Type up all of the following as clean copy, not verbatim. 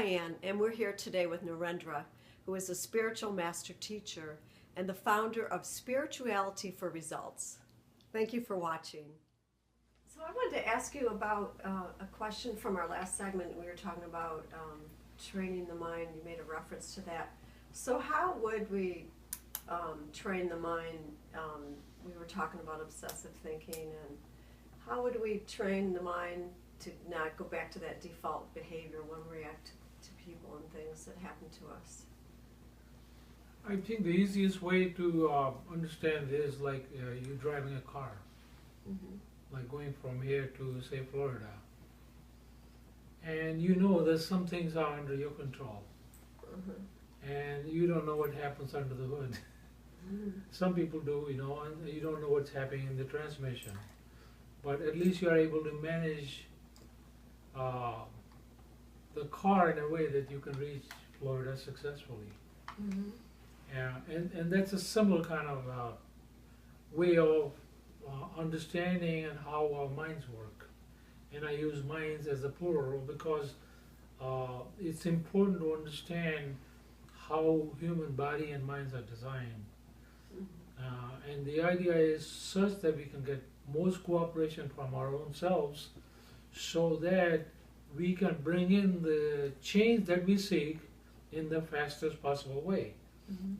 Diane, and we're here today with Narendra, who is a spiritual master teacher and the founder of Spirituality for Results. Thank you for watching. So I wanted to ask you about a question from our last segment. We were talking about training the mind. You made a reference to that. So how would we train the mind? We were talking about obsessive thinking, and how would we train the mind to not go back to that default behavior when we react to people and things that happen to us? I think the easiest way to understand is like you driving a car, like going from here to, say, Florida. And you know that some things are under your control. And you don't know what happens under the hood. Some people do, you know, and you don't know what's happening in the transmission. But at least you are able to manage the car in a way that you can reach Florida successfully. And that's a similar kind of way of understanding and how our minds work. And I use minds as a plural because it's important to understand how human body and minds are designed. And the idea is such that we can get most cooperation from our own selves so that we can bring in the change that we seek in the fastest possible way.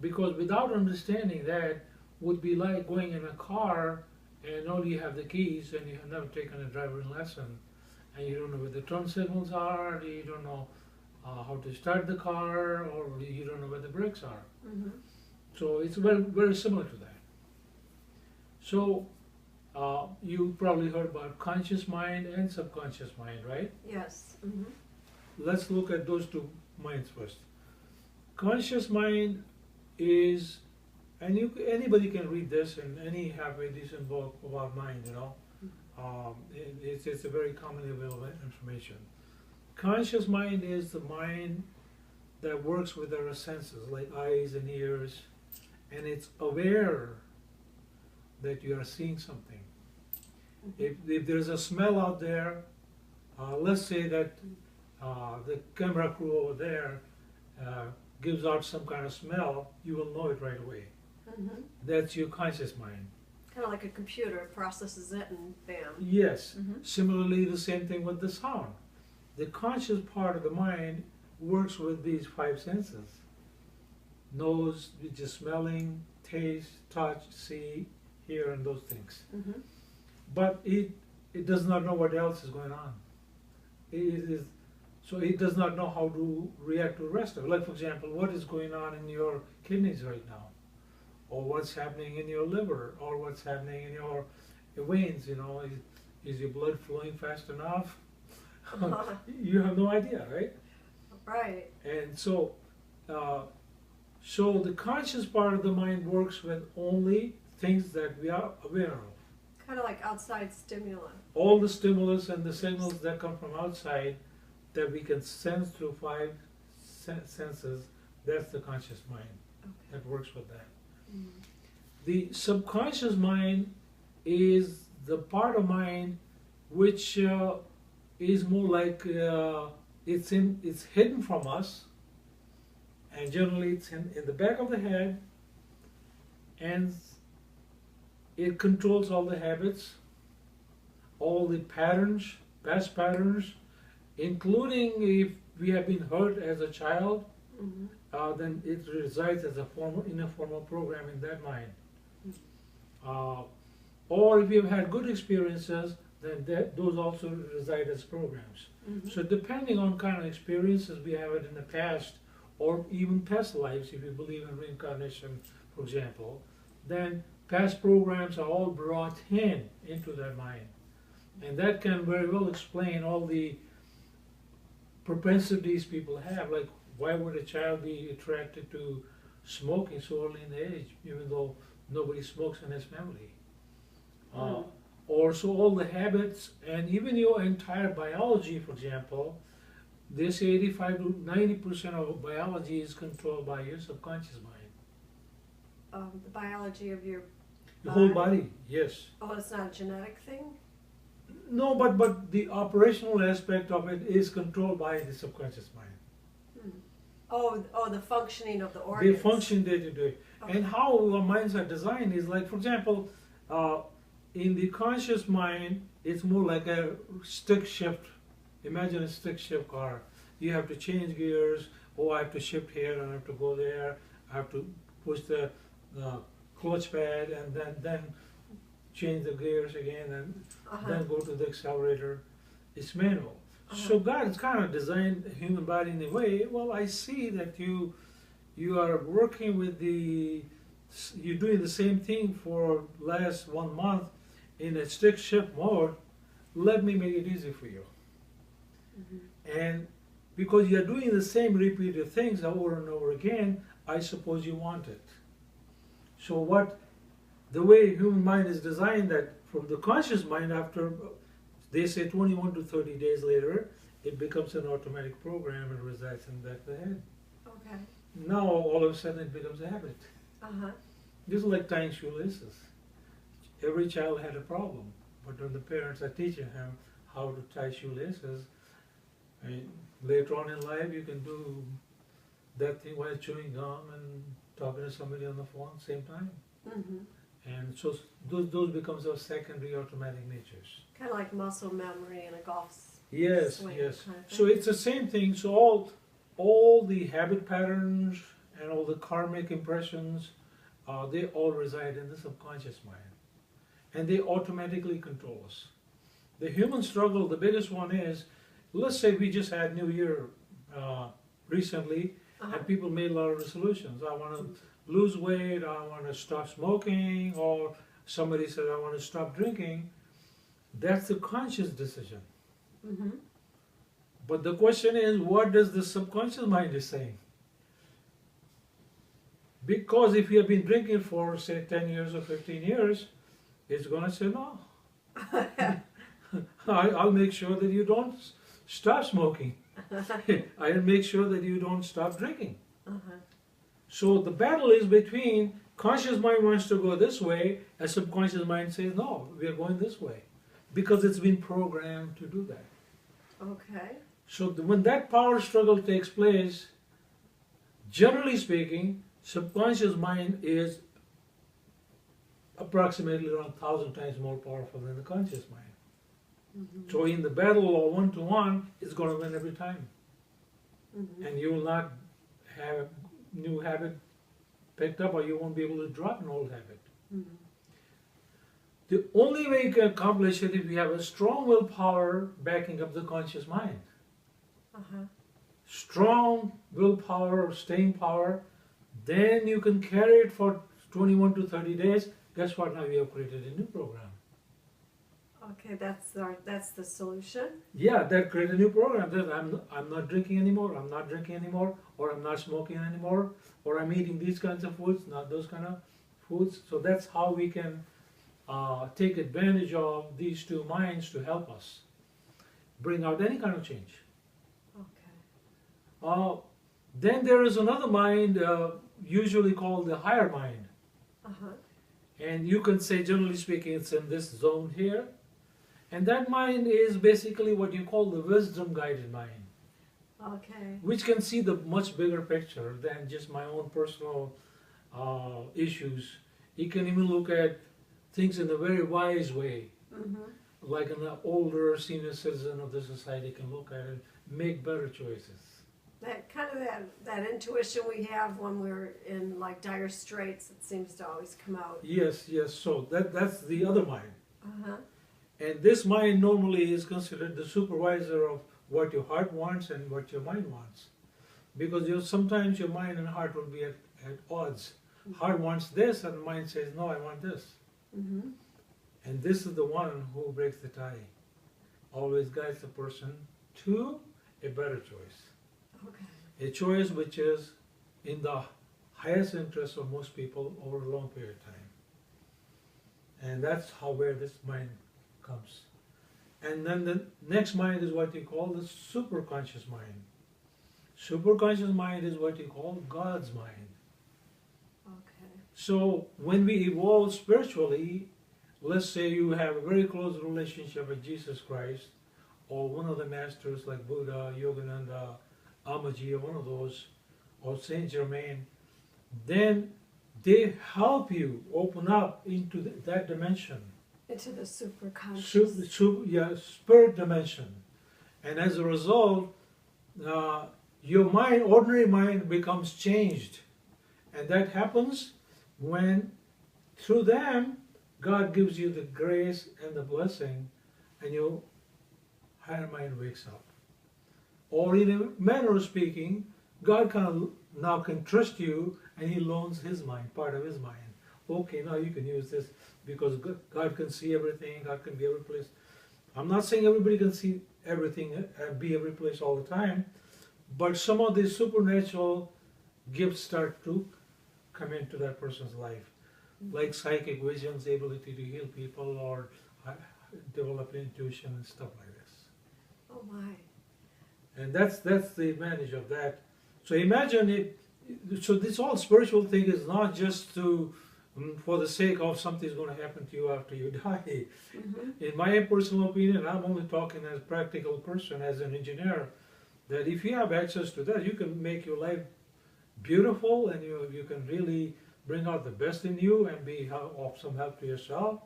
Because without understanding that would be like going in a car and only you have the keys and you have never taken a driving lesson and you don't know where the turn signals are, you don't know how to start the car, or you don't know where the brakes are. So it's very, very similar to that. So you probably heard about conscious mind and subconscious mind, right? Yes. Let's look at those two minds first. Conscious mind is, and anybody can read this, and any have a decent book about mind, you know. It's a very commonly available information. Conscious mind is the mind that works with our senses, like eyes and ears, and it's aware that you are seeing something. If there's a smell out there, let's say that the camera crew over there gives out some kind of smell, you will know it right away. That's your conscious mind. Kind of like a computer processes it and bam. Yes. Similarly, the same thing with the sound. The conscious part of the mind works with these five senses. Nose, which is smelling, taste, touch, see, hear, and those things. But it does not know what else is going on. So it does not know how to react to the rest of it. Like, for example, what is going on in your kidneys right now? Or what's happening in your liver? Or what's happening in your veins, you know? Is your blood flowing fast enough? You have no idea, right? Right. And so the conscious part of the mind works with only things that we are aware of. Kind of like outside stimuli. All the stimulus and the signals that come from outside that we can sense through five senses, that's the conscious mind that works with that. The subconscious mind is the part of mind which is more like it's hidden from us, and generally it's in the back of the head, and it controls all the habits, all the patterns, past patterns, including if we have been hurt as a child, then it resides as in a formal program in that mind. Or if you've had good experiences, then those also reside as programs. So depending on kind of experiences we have in the past, or even past lives, if you believe in reincarnation, for example, then past programs are all brought into that mind. And that can very well explain all the propensities people have, like why would a child be attracted to smoking so early in the age, even though nobody smokes in his family? Or so all the habits, and even your entire biology, for example, they say 85 to 90% of biology is controlled by your subconscious mind. The biology of your The whole body, yes. Oh, it's not a genetic thing? No, but the operational aspect of it is controlled by the subconscious mind. Oh, the functioning of the They organs. function day to day. Okay. And how our minds are designed is like, for example, in the conscious mind, it's more like a stick shift. Imagine a stick shift car. You have to change gears. Oh, I have to shift here and I have to go there. I have to push the clutch pad and then change the gears again and then go to the accelerator. It's manual. So God has kind of designed the human body in a way. Well, I see that you are working with you're doing the same thing for last 1 month in a stick shift mode. Let me make it easy for you. And because you're doing the same repeated things over and over again, I suppose you want it. So the way human mind is designed, that from the conscious mind, after they say 21 to 30 days later, it becomes an automatic program and resides in the back of the head. Okay. Now all of a sudden it becomes a habit. Just like tying shoelaces. Every child had a problem, but when the parents are teaching him how to tie shoelaces, and later on in life you can do that thing while chewing gum and talking to somebody on the phone at the same time. And so those becomes our secondary automatic natures. Kind of like muscle memory in a golf Yes, swing yes. kind of thing. So it's the same thing. So all the habit patterns and all the karmic impressions, they all reside in the subconscious mind. And they automatically control us. The human struggle, the biggest one is, let's say we just had New Year recently, and people made a lot of resolutions. I want to lose weight, I want to stop smoking, or somebody said I want to stop drinking. That's the conscious decision. But the question is, what does the subconscious mind is saying? Because if you have been drinking for, say, 10 years or 15 years, it's going to say no. I'll make sure that you don't stop smoking. I'll make sure that you don't stop drinking. So the battle is between conscious mind wants to go this way, and subconscious mind says no, we are going this way, because it's been programmed to do that. Okay. So when that power struggle takes place, generally speaking, subconscious mind is approximately around 1,000 times more powerful than the conscious mind. So in the battle of one-to-one, it's going to win every time. And you will not have a new habit picked up, or you won't be able to drop an old habit. The only way you can accomplish it is if you have a strong willpower backing up the conscious mind. Strong willpower, staying power, then you can carry it for 21 to 30 days. Guess what? Now you have created a new program. Okay, that's the solution. Yeah, that create a new program. That I'm not drinking anymore. I'm not drinking anymore, or I'm not smoking anymore, or I'm eating these kinds of foods, not those kind of foods. So that's how we can take advantage of these two minds to help us bring out any kind of change. Okay. Then there is another mind, usually called the higher mind. And you can say, generally speaking, it's in this zone here. And that mind is basically what you call the wisdom-guided mind. Okay. Which can see the much bigger picture than just my own personal issues. It can even look at things in a very wise way. Like an older senior citizen of the society can look at it, make better choices. That kind of that intuition we have when we're in like dire straits, it seems to always come out. Yes, yes. So that's the other mind. And this mind normally is considered the supervisor of what your heart wants and what your mind wants. Because sometimes your mind and heart will be at odds. Heart wants this and mind says, no, I want this. And this is the one who breaks the tie. Always guides the person to a better choice. A choice which is in the highest interest of most people over a long period of time. And that's where this mind comes. And then the next mind is what you call the superconscious mind. Superconscious mind is what you call God's mind. So when we evolve spiritually, let's say you have a very close relationship with Jesus Christ, or one of the masters like Buddha, Yogananda, Amaji, or one of those or Saint Germain, then they help you open up into that dimension. Into the superconscious. Spirit dimension. And as a result, your mind, ordinary mind, becomes changed. And that happens when, through them, God gives you the grace and the blessing, and your higher mind wakes up. Or in a manner of speaking, God now can trust you, and He loans His mind, part of His mind. Okay, now you can use this because God can see everything, God can be every place. I'm not saying everybody can see everything and be every place all the time, but some of these supernatural gifts start to come into that person's life, like psychic visions, ability to heal people, or develop intuition and stuff like this. Oh my. And that's the advantage of that. So imagine it. So this whole spiritual thing is not just for the sake of something's going to happen to you after you die. Mm-hmm. In my personal opinion, I'm only talking as a practical person, as an engineer, that if you have access to that, you can make your life beautiful, and you can really bring out the best in you and be of some help to yourself,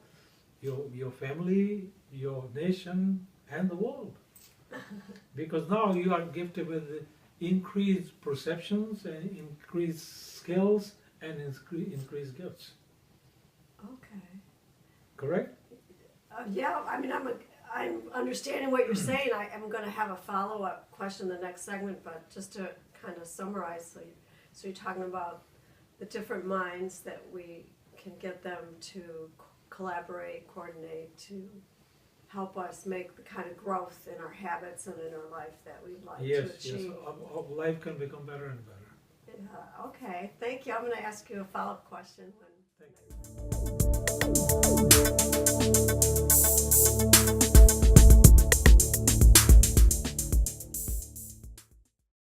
your family, your nation, and the world. Because now you are gifted with increased perceptions and increased skills and increased gifts. Okay. Correct? Yeah, I mean, I'm understanding what you're saying. I'm going to have a follow-up question in the next segment, but just to kind of summarize, so you're talking about the different minds that we can get them to collaborate, coordinate, to help us make the kind of growth in our habits and in our life that we'd like to achieve. Yes, our life can become better and better. Yeah, okay, thank you. I'm going to ask you a follow-up question. Thank you.